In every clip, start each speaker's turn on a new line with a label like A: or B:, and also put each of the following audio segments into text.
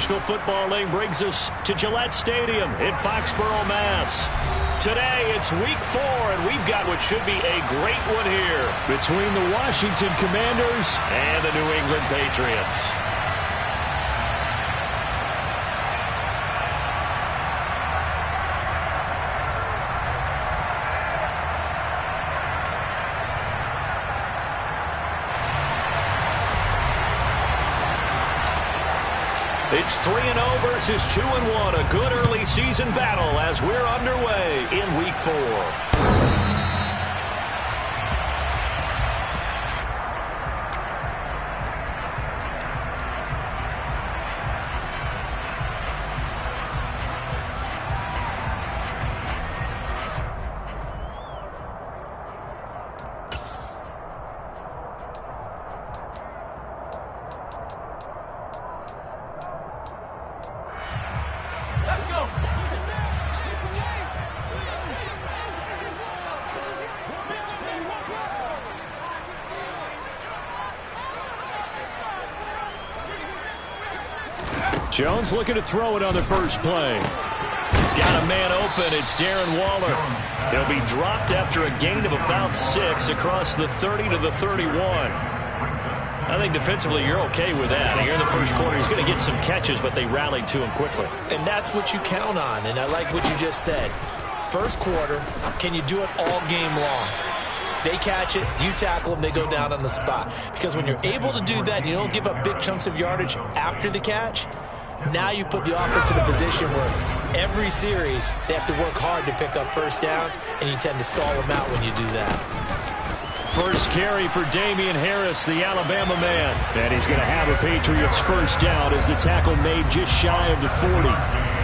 A: National Football League brings us to Gillette Stadium in Foxborough, Mass. Today, it's Week 4, and we've got what should be a great one here between the Washington Commanders and the New England Patriots. It's 3-0 versus 2-1, a good early season battle as we're underway in Week 4. Jones looking to throw it on the first play. Got a man open. It's Darren Waller. He'll be dropped after a gain of about 6 across the 30 to the 31. I think defensively you're okay with that. Here in the first quarter, he's going to get some catches, but they rallied to him quickly.
B: And that's what you count on, and I like what you just said. First quarter, can you do it all game long? They catch it, you tackle them, they go down on the spot. Because when you're able to do that, you don't give up big chunks of yardage after the catch. Now you put the offense in a position where every series they have to work hard to pick up first downs, and you tend to stall them out when you do that.
A: First carry for Damian Harris, the Alabama man. And he's going to have a Patriots first down as the tackle made just shy of the 40.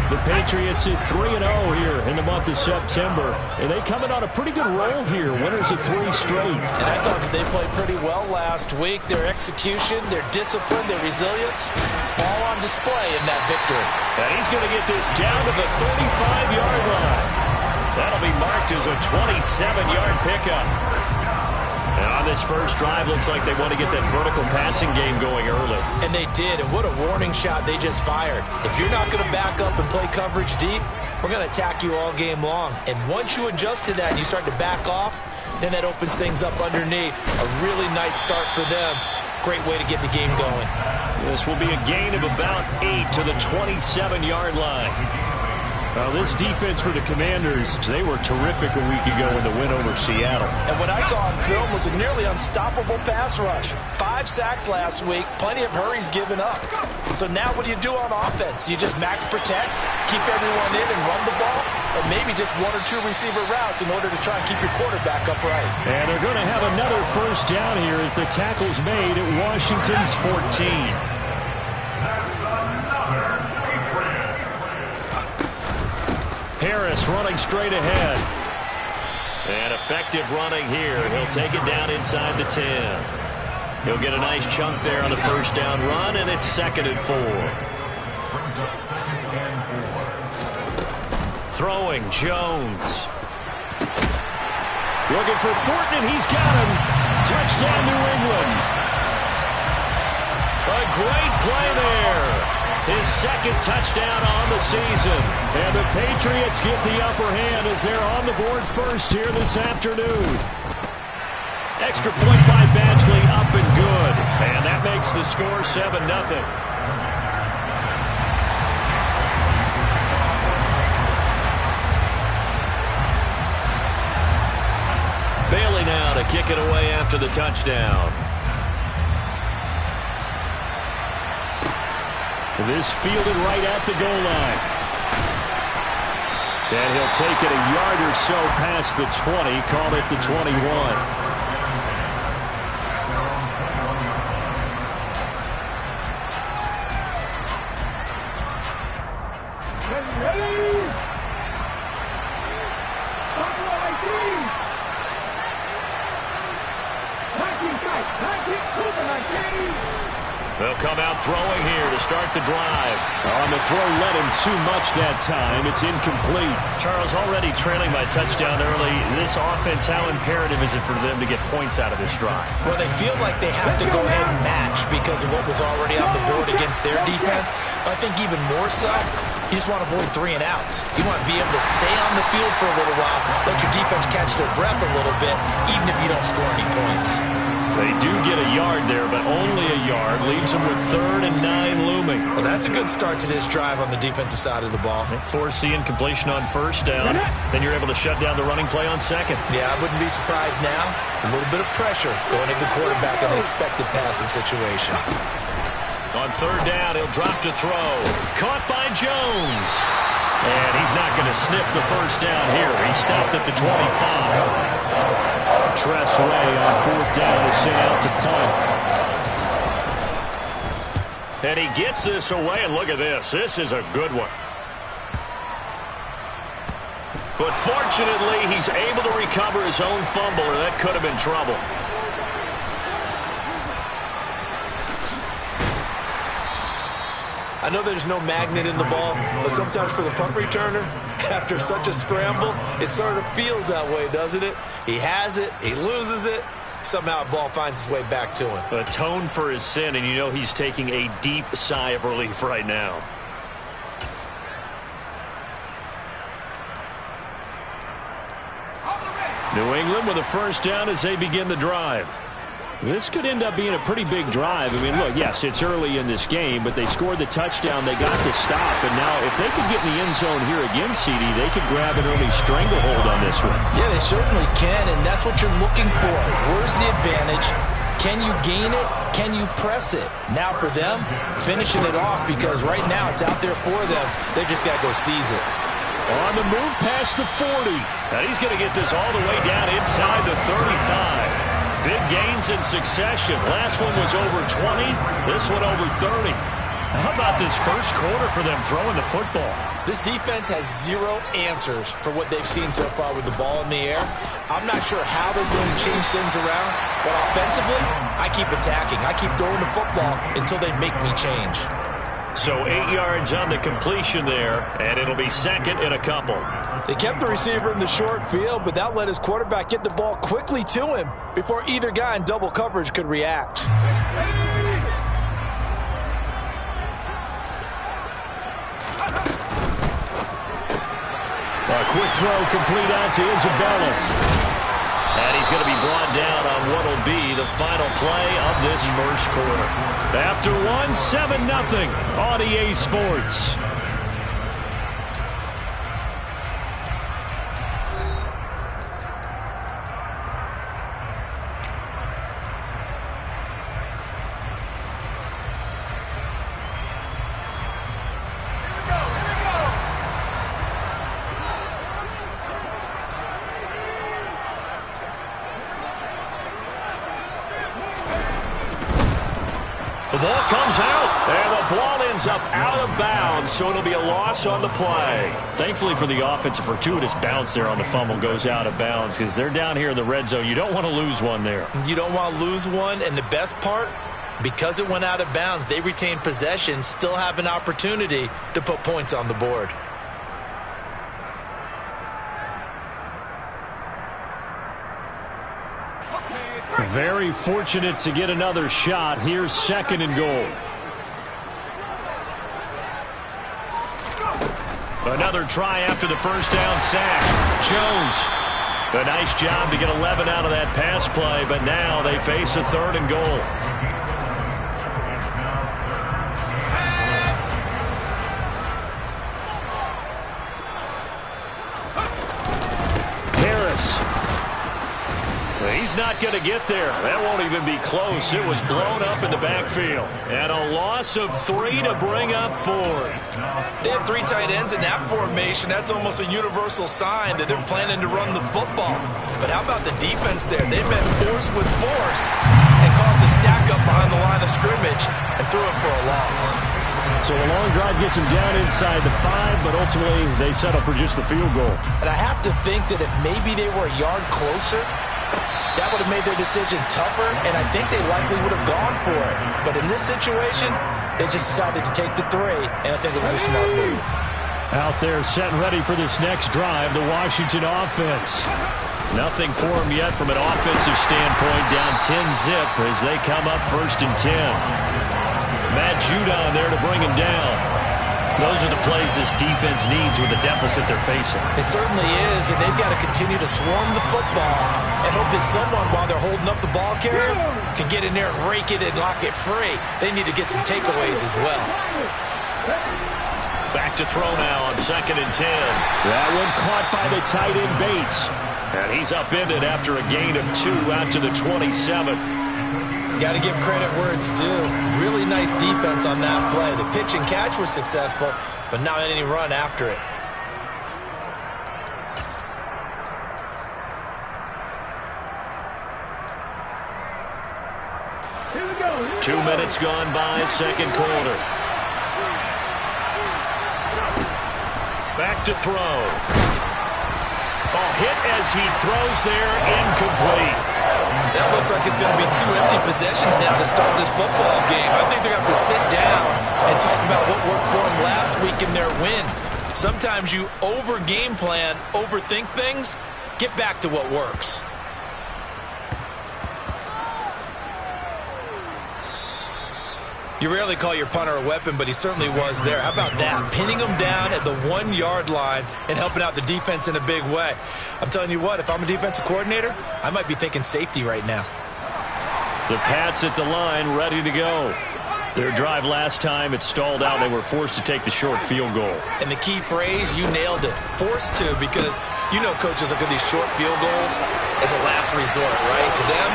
A: The Patriots at 3-0 here in the month of September. And they coming on a pretty good roll here. Winners of 3 straight.
B: And I thought that they played pretty well last week. Their execution, their discipline, their resilience, all on display in that victory.
A: And he's going to get this down to the 35-yard line. That'll be marked as a 27-yard pickup. And on this first drive, looks like they want to get that vertical passing game going early.
B: And they did, and what a warning shot they just fired. If you're not going to back up and play coverage deep, we're going to attack you all game long. And once you adjust to that and you start to back off, then that opens things up underneath. A really nice start for them. Great way to get the game going.
A: This will be a gain of about 8 to the 27-yard line. Well, this defense for the Commanders, they were terrific a week ago in the win over Seattle.
B: And what I saw on film was a nearly unstoppable pass rush. 5 sacks last week, plenty of hurries given up. So now what do you do on offense? You just max protect, keep everyone in and run the ball, or maybe just 1 or 2 receiver routes in order to try and keep your quarterback upright.
A: And they're going to have another first down here as the tackle's made at Washington's 14. Harris running straight ahead. And effective running here. He'll take it down inside the 10. He'll get a nice chunk there on the first down run, and it's 2nd and 4. Throwing, Jones. Looking for Thornton, and he's got him. Touchdown, New England. A great play there. His 2nd touchdown on the season. And the Patriots get the upper hand as they're on the board first here this afternoon. Extra point by Badgley, up and good. And that makes the score 7-0. Bailey now to kick it away after the touchdown. This fielded right at the goal line. And he'll take it a yard or so past the 20, call it the 21. They'll come out throwing here to start the drive.
C: On the throw, led him too much that time. It's incomplete.
A: Charles, already trailing by touchdown early. This offense, how imperative is it for them to get points out of this drive?
B: Well, they feel like they have to go ahead and match because of what was already on the board against their defense. But I think even more so, you just want to avoid 3 and outs. You want to be able to stay on the field for a little while, let your defense catch their breath a little bit, even if you don't score any points.
A: They do get a yard there, but only a yard. Leaves them with 3rd and 9 looming.
B: Well, that's a good start to this drive on the defensive side of the ball.
A: Foreseeing completion on 1st down. Then you're able to shut down the running play on 2nd.
B: Yeah, I wouldn't be surprised now. A little bit of pressure going into the quarterback in an expected passing situation.
A: On 3rd down, he'll drop to throw. Caught by Jones. And he's not going to sniff the 1st down here. He stopped at the 25.
C: Tress Way on 4th down is sent out to punt.
A: And he gets this away, and look at this. This is a good one. But fortunately, he's able to recover his own fumble, or that could have been trouble.
B: I know there's no magnet in the ball, but sometimes for the punt returner, after such a scramble, it sort of feels that way, doesn't it? He has it, he loses it, somehow the ball finds its way back to him.
A: Atone for his sin, and you know he's taking a deep sigh of relief right now. New England with a 1st down as they begin the drive.
C: This could end up being a pretty big drive. I mean, look, yes, it's early in this game, but they scored the touchdown. They got the stop. And now if they could get in the end zone here again, CD, they could grab an early stranglehold on this one.
B: Yeah, they certainly can, and that's what you're looking for. Where's the advantage? Can you gain it? Can you press it? Now for them, finishing it off, because right now it's out there for them. They just got to go seize it.
C: On the move past the 40.
A: And he's going to get this all the way down inside the 35. Big gains in succession. Last one was over 20. This one over 30. How about this first quarter for them throwing the football?
B: This defense has 0 answers for what they've seen so far with the ball in the air. I'm not sure how they're going to change things around, but offensively, I keep attacking. I keep throwing the football until they make me change.
A: So 8 yards on the completion there, and it'll be 2nd and a couple.
D: They kept the receiver in the short field, but that let his quarterback get the ball quickly to him before either guy in double coverage could react.
C: A quick throw complete out to Isabella.
A: And he's going to be brought down on what will be the final play of this first quarter. After 7-0 on EA Sports. The ball comes out, and the ball ends up out of bounds, so it'll be a loss on the play. Thankfully for the offense, a fortuitous bounce there on the fumble goes out of bounds because they're down here in the red zone. You don't want to lose one there.
B: You don't want to lose one, and the best part, because it went out of bounds, they retain possession, still have an opportunity to put points on the board.
C: Very fortunate to get another shot. Here's 2nd and goal.
A: Another try after the first down sack. Jones. A nice job to get 11 out of that pass play, but now they face a 3rd and goal. He's not going to get there. That won't even be close. It was blown up in the backfield. And a loss of 3 to bring up 4.
B: They have 3 tight ends in that formation. That's almost a universal sign that they're planning to run the football. But how about the defense there? They met force with force and caused a stack up behind the line of scrimmage and threw it for a loss.
C: So a long drive gets them down inside the 5, but ultimately they settle for just the field goal.
B: And I have to think that if maybe they were a yard closer, That would have made their decision tougher, and I think they likely would have gone for it. But in this situation, they just decided to take the 3, and I think it was a smart move.
C: Out there set and ready for this next drive, the Washington offense. Nothing for them yet from an offensive standpoint, down 10-zip as they come up 1st and 10. Matt Judon there to bring him down. Those are the plays this defense needs with the deficit they're facing.
B: It certainly is, and they've got to continue to swarm the football and hope that someone, while they're holding up the ball carrier, can get in there and rake it and lock it free. They need to get some takeaways as well.
A: Back to throw now on 2nd and 10.
C: That one caught by the tight end Bates.
A: And he's upended after a gain of 2 out to the 27.
B: Got to give credit where it's due. Really nice defense on that play. The pitch and catch was successful, but not any run after it.
A: Here we go. 2 minutes gone by, 2nd quarter. Back to throw. Hit as he throws there, incomplete.
B: That looks like it's going to be 2 empty possessions now to start this football game. I think they're going to have to sit down and talk about what worked for them last week in their win. Sometimes you over-game plan, overthink things. Get back to what works. You rarely call your punter a weapon, but he certainly was there. How about that? Pinning him down at the 1-yard line and helping out the defense in a big way. I'm telling you what, if I'm a defensive coordinator, I might be thinking safety right now.
A: The Pats at the line, ready to go. Their drive last time, it stalled out. They were forced to take the short field goal.
B: And the key phrase, you nailed it. Forced to, because you know coaches look at these short field goals as a last resort, right? To them,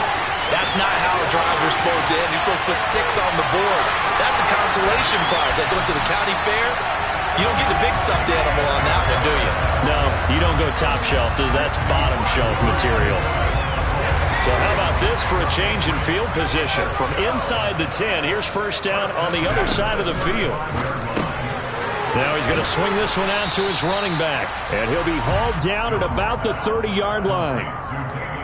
B: that's not how drives are supposed to end. You're supposed to put 6 on the board. That's a consolation prize. Like going to the county fair, you don't get the big stuffed animal on that one, do you?
A: No, you don't go top shelf. That's bottom shelf material. So how about this for a change in field position? From inside the 10, here's 1st down on the other side of the field. Now he's going to swing this one out to his running back.
C: And he'll be hauled down at about the 30-yard line.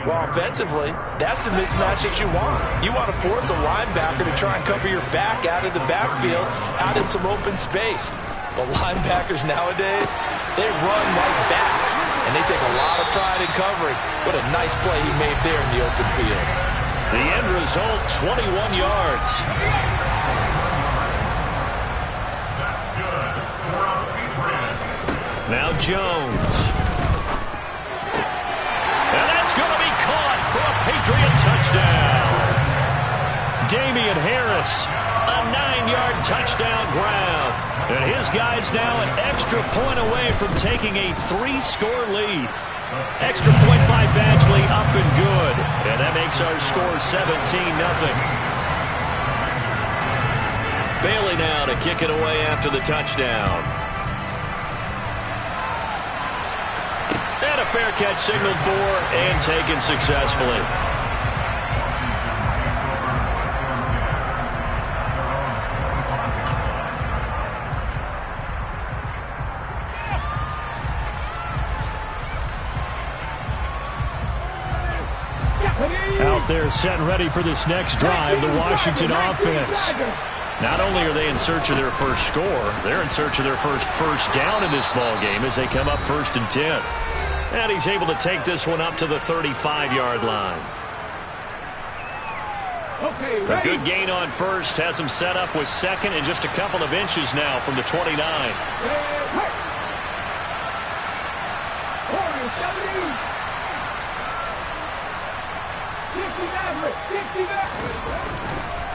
B: Well, offensively, that's the mismatch that you want. You want to force a linebacker to try and cover your back out of the backfield, out in some open space. But linebackers nowadays, they run like backs, and they take a lot of pride in covering. What a nice play he made there in the open field.
A: The end result, 21 yards. Now Jones. And that's going to be caught for a Patriot touchdown. Damian Harris, a 9-yard touchdown grab. And his guys now an extra point away from taking a 3-score lead. Extra point by Badgley, up and good. And that makes our score 17-0. Bailey now to kick it away after the touchdown. And a fair catch signaled for and taken successfully.
C: Out there set and ready for this next drive, the Washington offense.
A: Not only are they in search of their first score, they're in search of their first down in this ball game as they come up 1st and 10. And he's able to take this one up to the 35-yard line. A good gain on 1st, has him set up with 2nd and just a couple of inches now from the 29.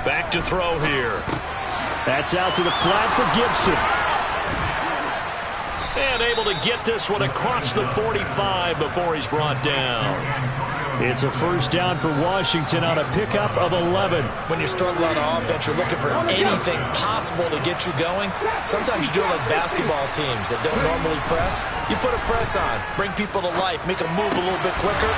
A: Back to throw here.
C: That's out to the flat for Gibson.
A: And able to get this one across the 45 before he's brought down.
C: It's a 1st down for Washington on a pickup of 11.
B: When you struggle on offense, you're looking for anything possible to get you going. Sometimes you do it like basketball teams that don't normally press. You put a press on, bring people to life, make them move a little bit quicker.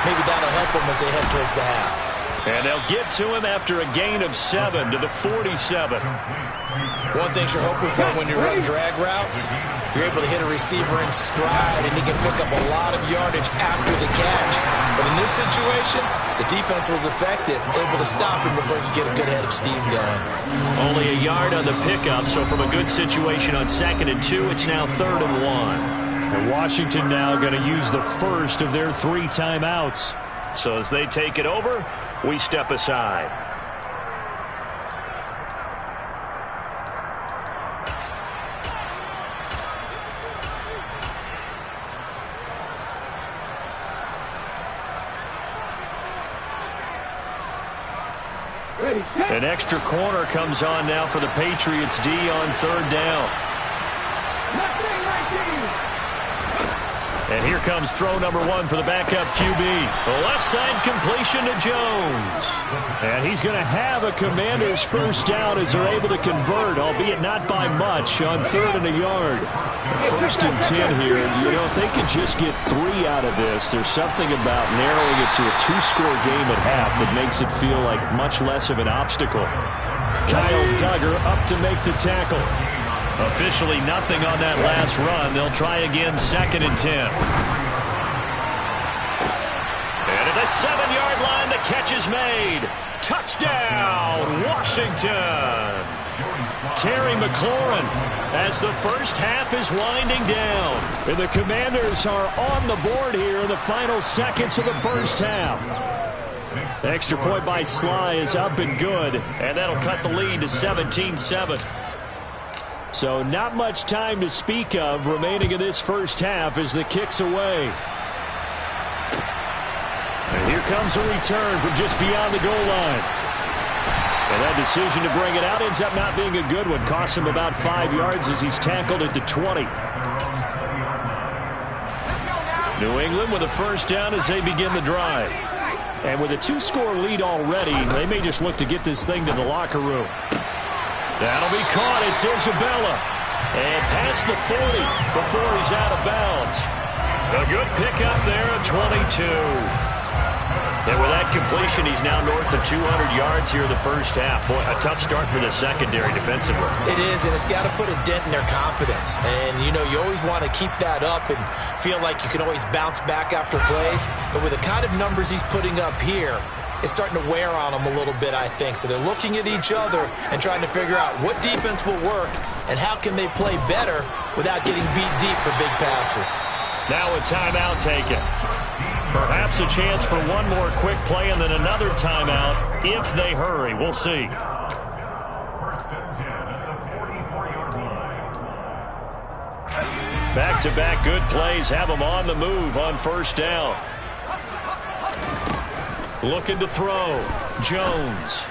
B: Maybe that'll help them as they head towards the half.
A: And they'll get to him after a gain of 7 to the 47.
B: One thing you're hoping for when you run drag routes, you're able to hit a receiver in stride, and he can pick up a lot of yardage after the catch. But in this situation, the defense was effective, able to stop him before he could get a good head of steam going.
A: Only a yard on the pickup, so from a good situation on 2nd and 2, it's now 3rd and 1.
C: And Washington now going to use the first of their 3 timeouts.
A: So as they take it over, we step aside. An extra corner comes on now for the Patriots D on 3rd down. And here comes throw number 1 for the backup QB. The left side completion to Jones.
C: And he's going to have a Commanders first down as they're able to convert, albeit not by much, on 3rd and a yard. 1st and 10 here. You know, if they could just get 3 out of this, there's something about narrowing it to a 2-score game at half that makes it feel like much less of an obstacle. Kyle Duggar up to make the tackle.
A: Officially nothing on that last run. They'll try again 2nd and 10. And at the 7-yard line, the catch is made. Touchdown, Washington. Terry McLaurin as the first half is winding down.
C: And the Commanders are on the board here in the final seconds of the first half. The extra point by Sly is up and good.
A: And that'll cut the lead to 17-7.
C: So not much time to speak of remaining in this first half as the kick's away.
A: And here comes a return from just beyond the goal line.
C: And that decision to bring it out ends up not being a good one. Costs him about 5 yards as he's tackled at the 20.
A: New England with a first down as they begin the drive.
C: And with a 2-score lead already, they may just look to get this thing to the locker room.
A: That'll be caught. It's Isabella. And past the 40 before he's out of bounds. A good pickup there at 22. And with that completion, he's now north of 200 yards here in the first half. Boy, a tough start for the secondary defensively.
B: It is, and it's got to put a dent in their confidence. And, you know, you always want to keep that up and feel like you can always bounce back after plays. But with the kind of numbers he's putting up here, it's starting to wear on them a little bit, I think. So they're looking at each other and trying to figure out what defense will work and how can they play better without getting beat deep for big passes.
A: Now a timeout taken. Perhaps a chance for one more quick play and then another timeout if they hurry. We'll see. Back-to-back good plays have them on the move on first down. Looking to throw. Jones.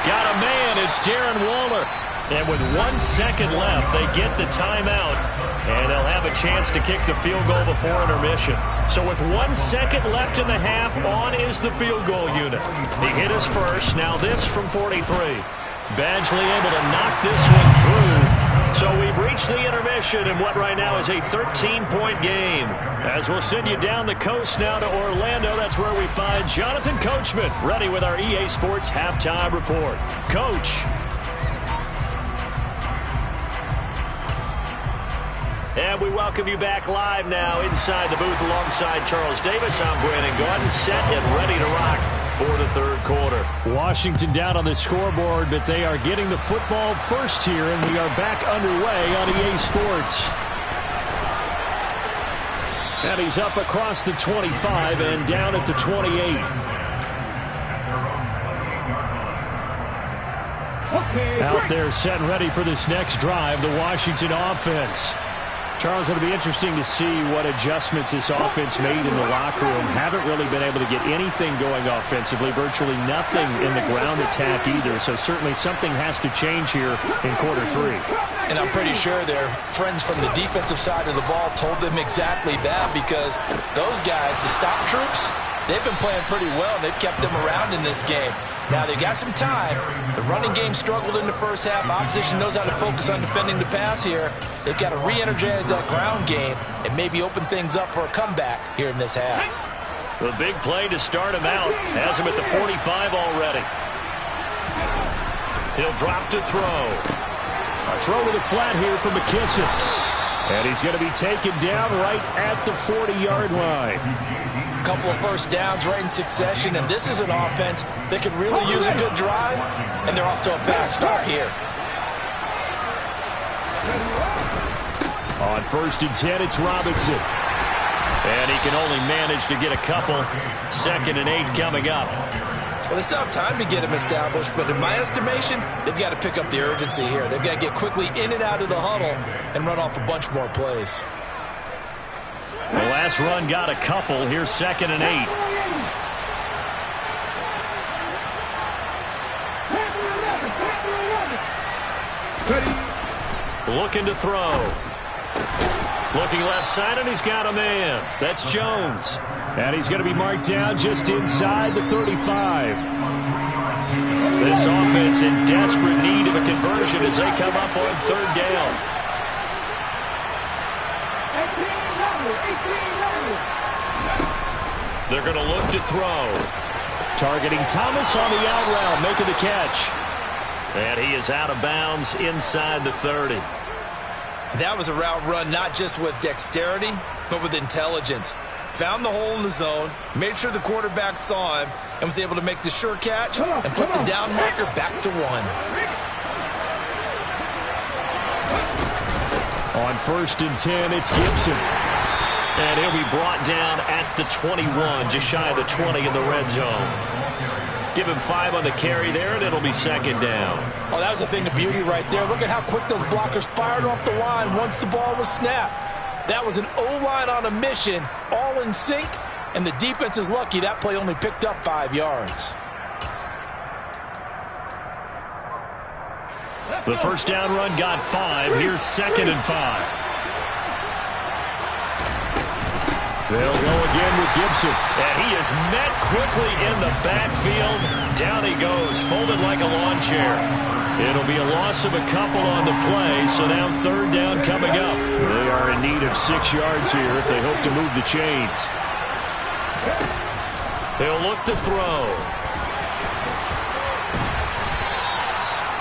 A: Got a man. It's Darren Waller. And with 1 second left, they get the timeout. And they'll have a chance to kick the field goal before intermission. So with 1 second left in the half, on is the field goal unit. He hit his first. Now this from 43. Badgley able to knock this one through. So we've reached the intermission in what right now is a 13-point game. As we'll send you down the coast now to Orlando, that's where we find Jonathan Coachman ready with our EA Sports Halftime Report. Coach. And we welcome you back live now inside the booth alongside Charles Davis. I'm Brandon Gordon, set and ready to rock for the third quarter.
C: Washington down on the scoreboard, but they are getting the football first here, and we are back underway on EA Sports. And he's up across the 25 and down at the 28. Out there set and ready for this next drive, the Washington offense. Charles, it'll be interesting to see what adjustments this offense made in the locker room. Haven't really been able to get anything going offensively, virtually nothing in the ground attack either. So certainly something has to change here in quarter 3.
B: And I'm pretty sure their friends from the defensive side of the ball told them exactly that, because those guys, the stop troops, they've been playing pretty well. They've kept them around in this game. Now, they got some time. The running game struggled in the first half. Opposition knows how to focus on defending the pass here. They've got to re-energize that ground game and maybe open things up for a comeback here in this half.
A: The big play to start him out. Has him at the 45 already. He'll drop to throw.
C: A throw to the flat here for McKissick. And he's going to be taken down right at the 40-yard line.
B: A couple of first downs right in succession, and this is an offense that could really use a good drive, and they're off to a fast start here.
C: On 1st and 10, it's Robinson.
A: And he can only manage to get a couple. 2nd and 8 coming up.
B: Well, they still have time to get him established, but in my estimation, they've got to pick up the urgency here. They've got to get quickly in and out of the huddle and run off a bunch more plays.
A: The last run got a couple. Here's 2nd and 8. Looking to throw. Looking left side, and he's got a man. That's Jones.
C: And he's going to be marked down just inside the 35.
A: This offense in desperate need of a conversion as they come up on 3rd down. They're going to look to throw.
C: Targeting Thomas on the out route, making the catch.
A: And he is out of bounds inside the 30.
B: That was a route run not just with dexterity, but with intelligence. Found the hole in the zone, made sure the quarterback saw him, and was able to make the sure catch and put the down marker back to 1.
C: On 1st and 10, it's Gibson.
A: And he'll be brought down at the 21, just shy of the 20 in the red zone. Give him 5 on the carry there, and it'll be 2nd down.
B: Oh, that was a thing of beauty right there. Look at how quick those blockers fired off the line once the ball was snapped. That was an O-line on a mission, all in sync, and the defense is lucky that play only picked up 5 yards.
A: The first down run got 5. Here's 2nd and 5.
C: They'll go again with Gibson.
A: And he is met quickly in the backfield. Down he goes, folded like a lawn chair. It'll be a loss of a couple on the play, so now 3rd down coming up.
C: They are in need of 6 yards here if they hope to move the chains.
A: They'll look to throw.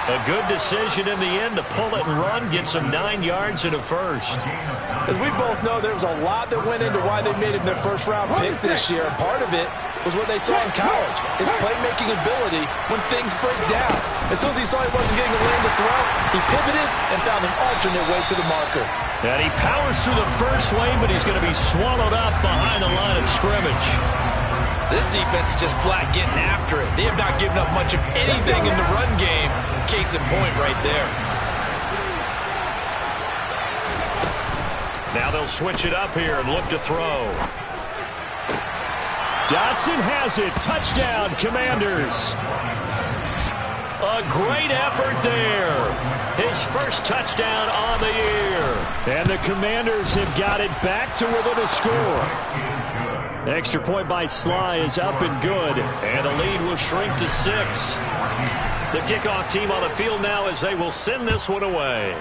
A: A good decision in the end to pull it and run, get some 9 yards and a first.
B: As we both know, there was a lot that went into why they made him their first-round pick this year. And part of it was what they saw in college, his playmaking ability when things break down. As soon as he saw he wasn't getting a lane to throw, he pivoted and found an alternate way to the marker.
A: And he powers through the first lane, but he's going to be swallowed up behind the line of scrimmage.
B: This defense is just flat getting after it. They have not given up much of anything in the run game. Case in point right there.
A: Now they'll switch it up here and look to throw.
C: Dotson has it. Touchdown, Commanders.
A: A great effort there. His first touchdown on the year.
C: And the Commanders have got it back to within a score. Extra point by Sly is up and good.
A: And the lead will shrink to 6. The kickoff team on the field now as they will send this one away.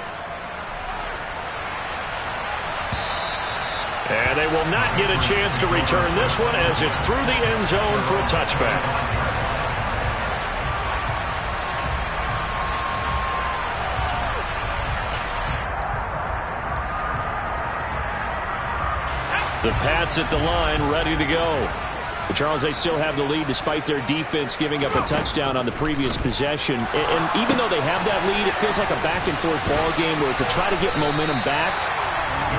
A: And they will not get a chance to return this one as it's through the end zone for a touchback. The Pats at the line, ready to go.
C: But Charles, they still have the lead despite their defense giving up a touchdown on the previous possession. And even though they have that lead, it feels like a back-and-forth ball game where to try to get momentum back,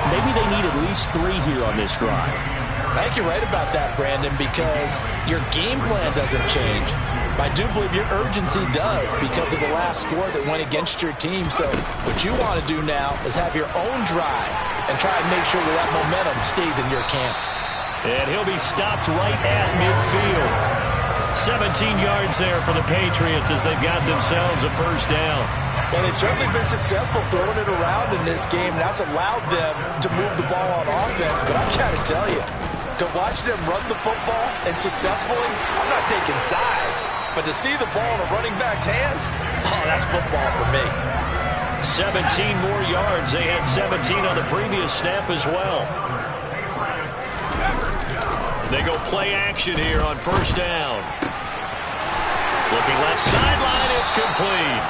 C: maybe they need at least 3 here on this drive.
B: I think you're right about that, Brandon, because your game plan doesn't change. I do believe your urgency does because of the last score that went against your team. So what you want to do now is have your own drive and try and make sure that momentum stays in your camp.
A: And he'll be stopped right at midfield. 17 yards there for the Patriots as they've got themselves a first down.
B: Well, they've certainly been successful throwing it around in this game. That's allowed them to move the ball on offense. But I've got to tell you, to watch them run the football and successfully, I'm not taking sides. But to see the ball in a running back's hands, oh, that's football for me.
A: 17 more yards. They had 17 on the previous snap as well. They go play action here on first down. Looking left sideline, it's complete.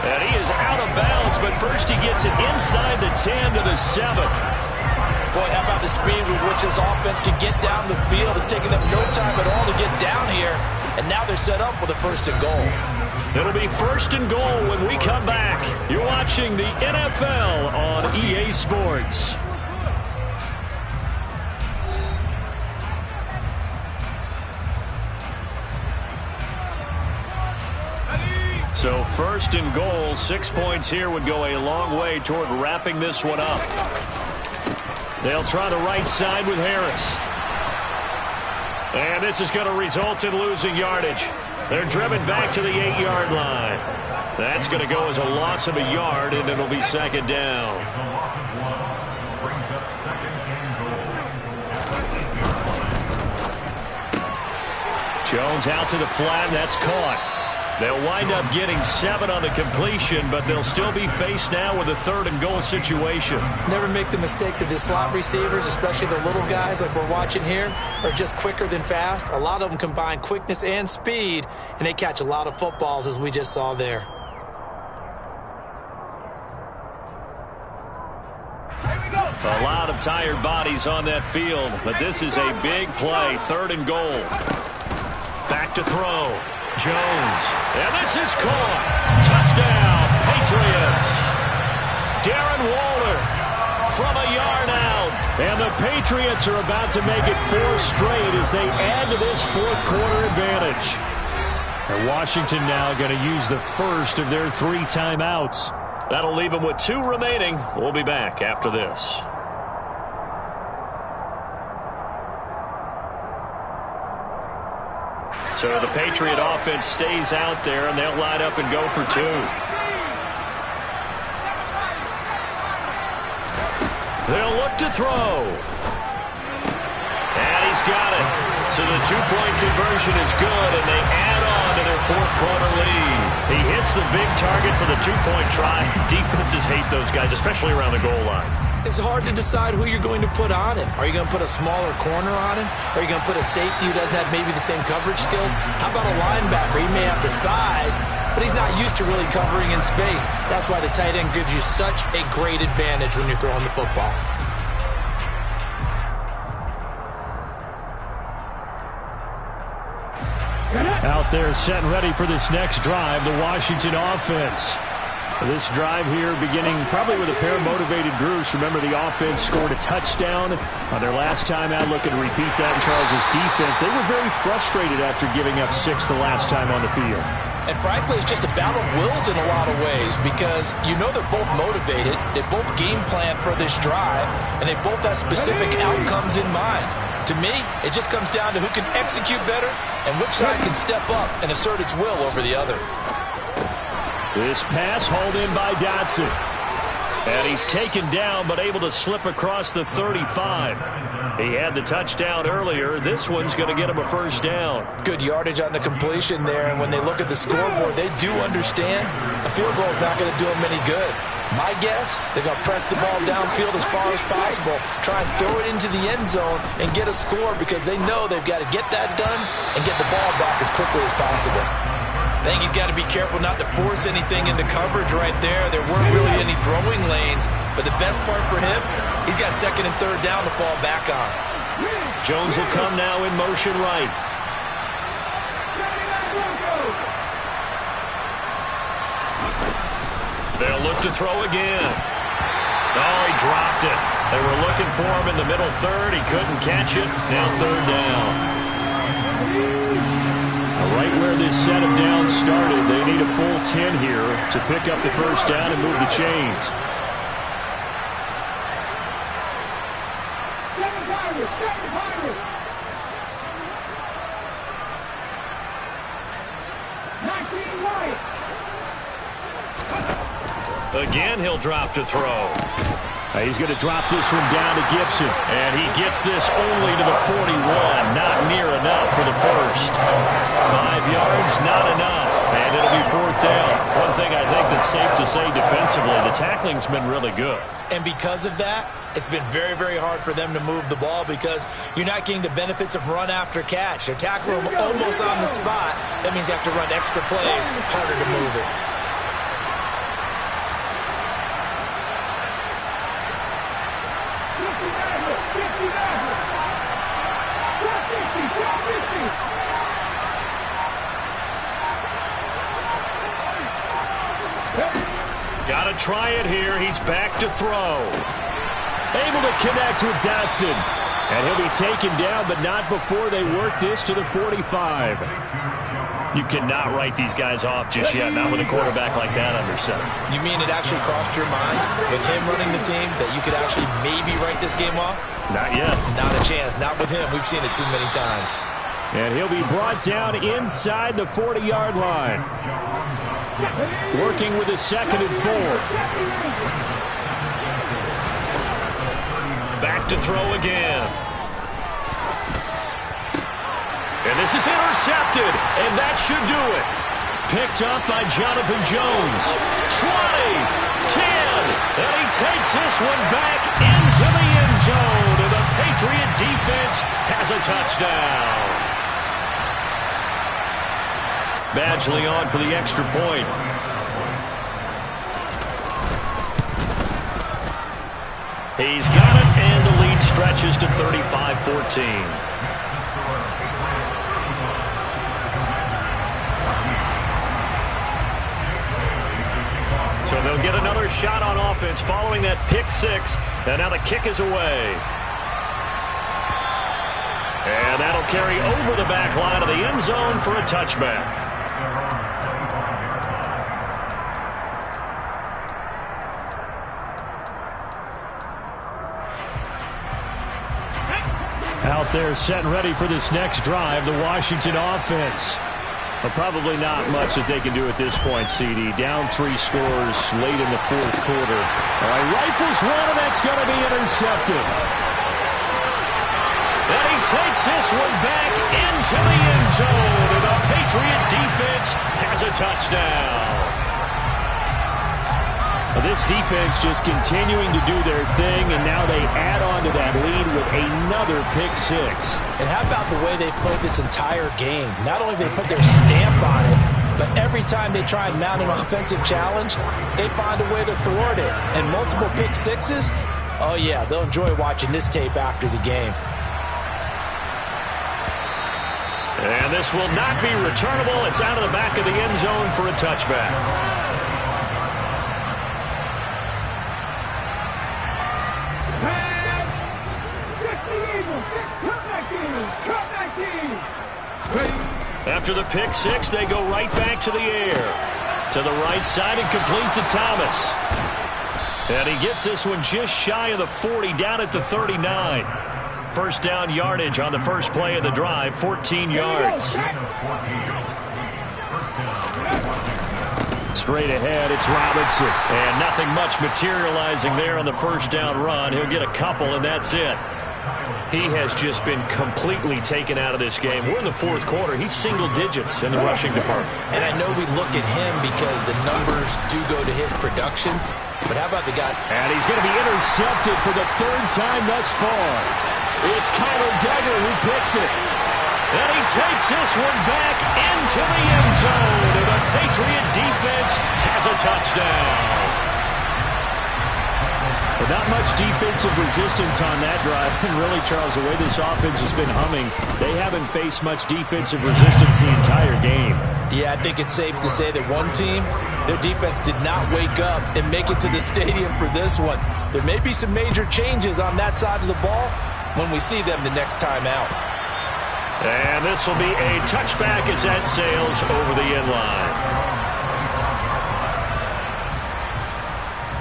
A: And he is out of bounds, but first he gets it inside the 10 to the 7.
B: Boy, how about the speed with which this offense can get down the field? It's taken them no time at all to get down here. And now they're set up with a first and goal.
A: It'll be first and goal when we come back. You're watching the NFL on EA Sports. So first and goal, 6 points here would go a long way toward wrapping this one up. They'll try the right side with Harris. And this is going to result in losing yardage. They're driven back to the 8-yard line. That's going to go as a loss of a yard, and it'll be second down. Jones out to the flat, and that's caught. They'll wind up getting 7 on the completion, but they'll still be faced now with a third and goal situation.
B: Never make the mistake that the slot receivers, especially the little guys like we're watching here, are just quicker than fast. A lot of them combine quickness and speed, and they catch a lot of footballs, as we just saw there.
A: A lot of tired bodies on that field, but this is a big play, third and goal. Back to throw. Jones, and this is caught. Touchdown, Patriots. Darren Waller from a yard out. And the Patriots are about to make it 4 straight as they add to this fourth quarter advantage. And Washington now going to use the first of their 3 timeouts. That'll leave them with 2 remaining. We'll be back after this. So the Patriot offense stays out there, and they'll line up and go for 2. They'll look to throw. And he's got it. So the 2-point conversion is good, and they add on to their fourth quarter lead. He hits the big target for the 2-point try. Defenses hate those guys, especially around the goal line.
B: It's hard to decide who you're going to put on him. Are you going to put a smaller corner on him? Are you going to put a safety who doesn't have maybe the same coverage skills? How about a linebacker? He may have the size, but he's not used to really covering in space. That's why the tight end gives you such a great advantage when you're throwing the football.
C: Out there set and ready for this next drive, the Washington offense. This drive here beginning probably with a pair of motivated groups. Remember, the offense scored a touchdown on their last time out, looking to repeat that in Charles' defense. They were very frustrated after giving up 6 the last time on the field.
B: And frankly, it's just a battle of wills in a lot of ways because you know they're both motivated, they both game plan for this drive, and they both have specific outcomes in mind. To me, it just comes down to who can execute better and which side can step up and assert its will over the other.
C: This pass hauled in by Dotson.
A: And he's taken down but able to slip across the 35. He had the touchdown earlier. This one's going to get him a first down.
B: Good yardage on the completion there, and when they look at the scoreboard, they do understand a field goal is not going to do them any good. My guess, they're going to press the ball downfield as far as possible, try and throw it into the end zone and get a score because they know they've got to get that done and get the ball back as quickly as possible. I think he's got to be careful not to force anything into coverage right there. There weren't really any throwing lanes, but the best part for him, he's got second and third down to fall back on.
A: Jones will come now in motion right. They'll look to throw again. Oh, he dropped it. They were looking for him in the middle third. He couldn't catch it. Now third down.
C: Right where this set of downs started, they need a full 10 here to pick up the first down and move the chains.
A: Again, he'll drop to throw.
C: He's going to drop this one down to Gibson.
A: And he gets this only to the 41. Not near enough for the first. 5 yards, not enough. And it'll be 4th down. One thing I think that's safe to say defensively, the tackling's been really good.
B: And because of that, it's been very, very hard for them to move the ball because you're not getting the benefits of run after catch. They're tackling them almost on the spot. That means you have to run extra plays, harder to move it.
A: Got to try it here. He's back to throw. Able to connect with Dotson. And he'll be taken down, but not before they work this to the 45. You cannot write these guys off just yet, not with a quarterback like that under center.
B: You mean it actually crossed your mind with him running the team that you could actually maybe write this game off?
A: Not yet.
B: Not a chance. Not with him. We've seen it too many times.
C: And he'll be brought down inside the 40-yard line. Working with a 2nd and 4.
A: Back to throw again. And this is intercepted, and that should do it. Picked up by Jonathan Jones. 20, 10, and he takes this one back into the end zone, and the Patriot defense has a touchdown. Badgley on for the extra point. He's got it, and the lead stretches to 35-14. So they'll get another shot on offense following that pick 6, and now the kick is away. And that'll carry over the back line of the end zone for a touchback.
C: Out there set and ready for this next drive, the Washington offense. But probably not much that they can do at this point, CD. Down 3 scores late in the 4th quarter. All right, rifles one, and that's going to be intercepted.
A: And he takes this one back into the end zone, and the Patriot defense has a touchdown.
C: This defense just continuing to do their thing, and now they add on to that lead with another pick 6.
B: And how about the way they've played this entire game? Not only have they put their stamp on it, but every time they try and mount an offensive challenge, they find a way to thwart it. And multiple pick 6s, oh yeah, they'll enjoy watching this tape after the game.
A: And this will not be returnable. It's out of the back of the end zone for a touchback. After the pick 6, they go right back to the air. To the right side and complete to Thomas. And he gets this one just shy of the 40, down at the 39. First down yardage on the first play of the drive, 14 yards. Straight ahead, it's Robinson. And nothing much materializing there on the first down run. He'll get a couple, and that's it. He has just been completely taken out of this game. We're in the 4th quarter. He's single digits in the rushing department.
B: And I know we look at him because the numbers do go to his production. But how about the guy?
C: And he's going to be intercepted for the 3rd time thus far. It's Kyler Duggar who picks it.
A: And he takes this one back into the end zone. And the Patriot defense has a touchdown.
C: But not much defensive resistance on that drive. And really, Charles, the way this offense has been humming, they haven't faced much defensive resistance the entire game.
B: Yeah, I think it's safe to say that one team, their defense did not wake up and make it to the stadium for this one. There may be some major changes on that side of the ball when we see them the next time out.
A: And this will be a touchback as that sails over the end line.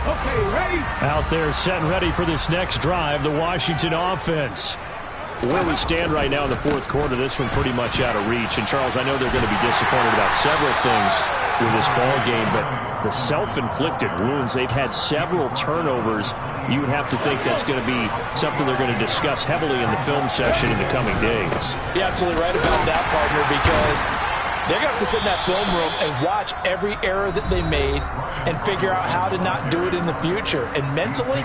E: Okay, ready?
C: Out there set and ready for this next drive, the Washington offense. Where we stand right now in the 4th quarter, this one pretty much out of reach. And, Charles, I know they're going to be disappointed about several things with this ball game, but the self-inflicted wounds, they've had several turnovers. You would have to think that's going to be something they're going to discuss heavily in the film session in the coming days.
B: You're absolutely right about that, partner, because They're going to have to sit in that film room and watch every error that they made and figure out how to not do it in the future. And mentally,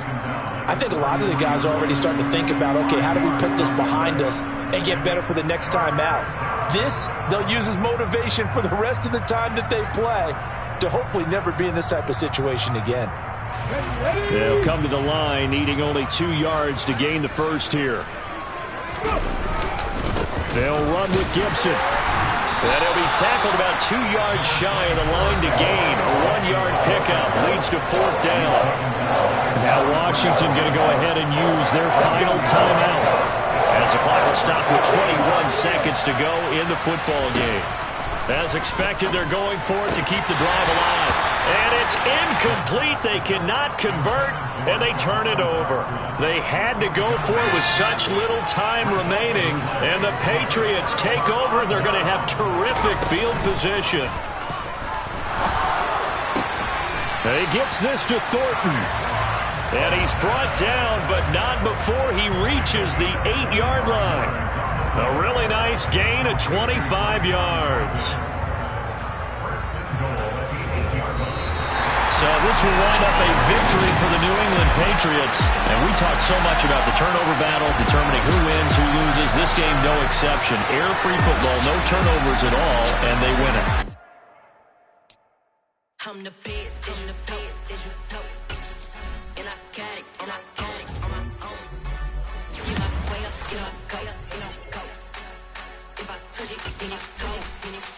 B: I think a lot of the guys are already starting to think about, okay, how do we put this behind us and get better for the next time out? This, they'll use as motivation for the rest of the time that they play to hopefully never be in this type of situation again.
C: They'll come to the line, needing only 2 yards to gain the first here. They'll run with Gibson.
A: And he'll be tackled about 2 yards shy of the line to gain. A 1-yard pickup leads to 4th down.
C: Now Washington going to go ahead and use their final timeout,
A: as the clock will stop with 21 seconds to go in the football game. As expected, they're going for it to keep the drive alive. And it's incomplete. They cannot convert, and they turn it over. They had to go for it with such little time remaining, and the Patriots take over, and they're going to have terrific field position.
C: He gets this to Thornton.
A: And he's brought down, but not before he reaches the 8-yard line. A really nice gain of 25 yards. So this will wind up a victory for the New England Patriots. And we talked so much about the turnover battle, determining who wins, who loses. This game, no exception. Air-free football, no turnovers at all, and they win it.
F: I'm the best, and the best, as you know. And I got it, on my own. Get my way up, get my go, go. If I touch it, then it's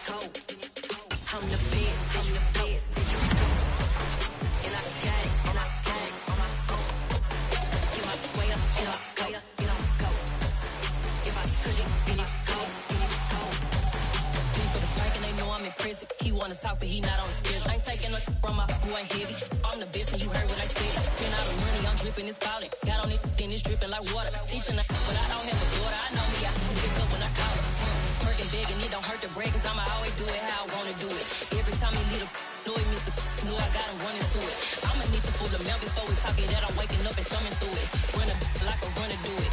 F: cold, I'm the best, and the best, as you know. And I got it, on my own. Get my way up, get my go. If I touch it, then it's cold, for the park and they know I'm impressive. He wanna talk, but he not on the schedule. I ain't taking no from my boy heavy. I'm the best, and you heard what I said. Spend all the money, I'm dripping, it's falling. Got on it, then it's dripping like water. Teaching her, but I don't have a daughter. I know me, I can pick up when I call her. Working big, and it don't hurt to break, cause I'ma always do it how I wanna do it. Every time he lead a know it, Mr. Know I got him running to it. I'ma need to pull the mail before we talk it, that I'm waking up and thumbing through it. Run a like a runner do it.